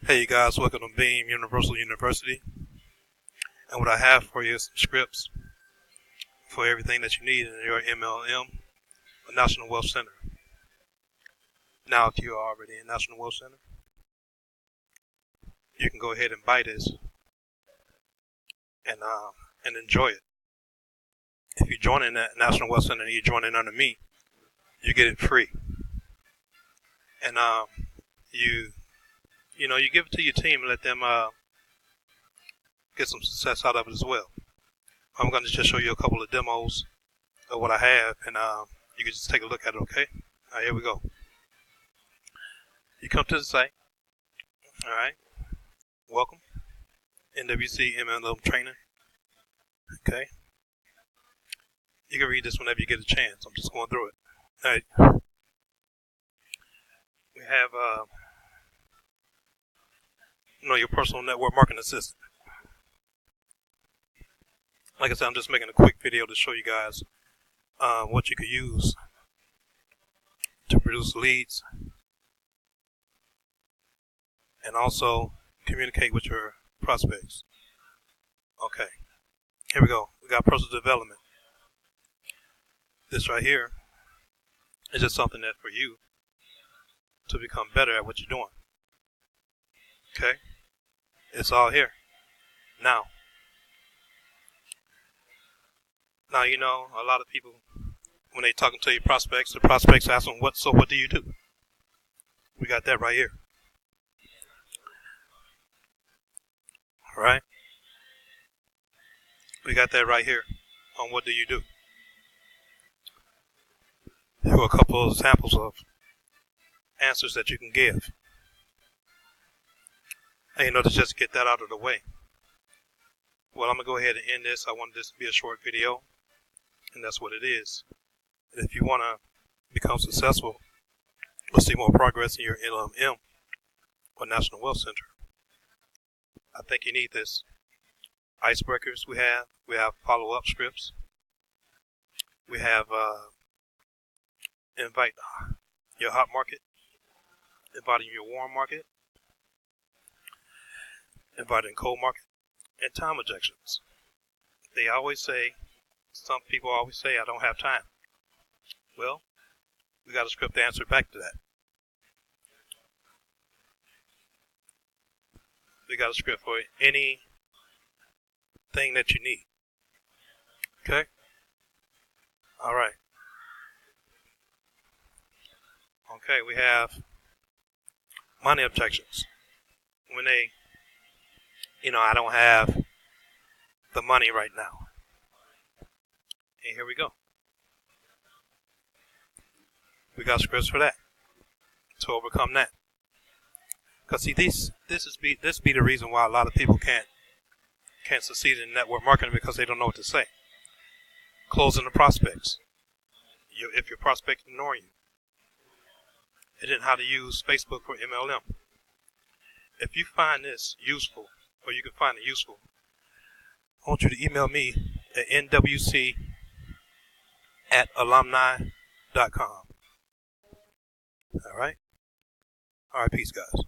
Hey you guys, welcome to Beam Universal University. And what I have for you is some scripts for everything that you need in your MLM, a National Wealth Center. Now, if you are already in National Wealth Center, you can go ahead and buy this and enjoy it. If you join in that National Wealth Center and you join in under me, you get it free. And you give it to your team and let them get some success out of it as well. I'm going to just show you a couple of demos of what I have, and you can just take a look at it, okay? All right, here we go. You come to the site. All right. Welcome. NWC MLM training. Okay. You can read this whenever you get a chance. I'm just going through it. All right. We have your personal network marketing assistant. Like I said, I'm just making a quick video to show you guys what you could use to produce leads and also communicate with your prospects. Okay, here we go. We got personal development. This right here is just something that for you to become better at what you're doing. Okay, it's all here. Now, a lot of people, when they talking to your prospects, the prospects ask them, what do you do? We got that right here. All right? We got that right here on what do you do. Here are a couple of examples of answers that you can give. And to just get that out of the way. Well, I'm going to go ahead and end this. I wanted this to be a short video, and that's what it is. And if you want to become successful or see more progress in your MLM or National Wealth Center, I think you need this. Icebreakers we have follow-up scripts. We have invite your hot market, inviting your warm market, inviting cold market, and time objections. Some people always say, I don't have time. Well, we got a script to answer back to that. We got a script for anything that you need. Okay? All right. Okay, we have money objections. When I don't have the money right now. And here we go. We got scripts for that to overcome that. Because see, this be the reason why a lot of people can't succeed in network marketing, because they don't know what to say. Closing the prospects. If your prospect ignore you. And then how to use Facebook for MLM. If you find this useful, or you can find it useful, I want you to email me at nwc@alumni.com. All right? All right, peace, guys.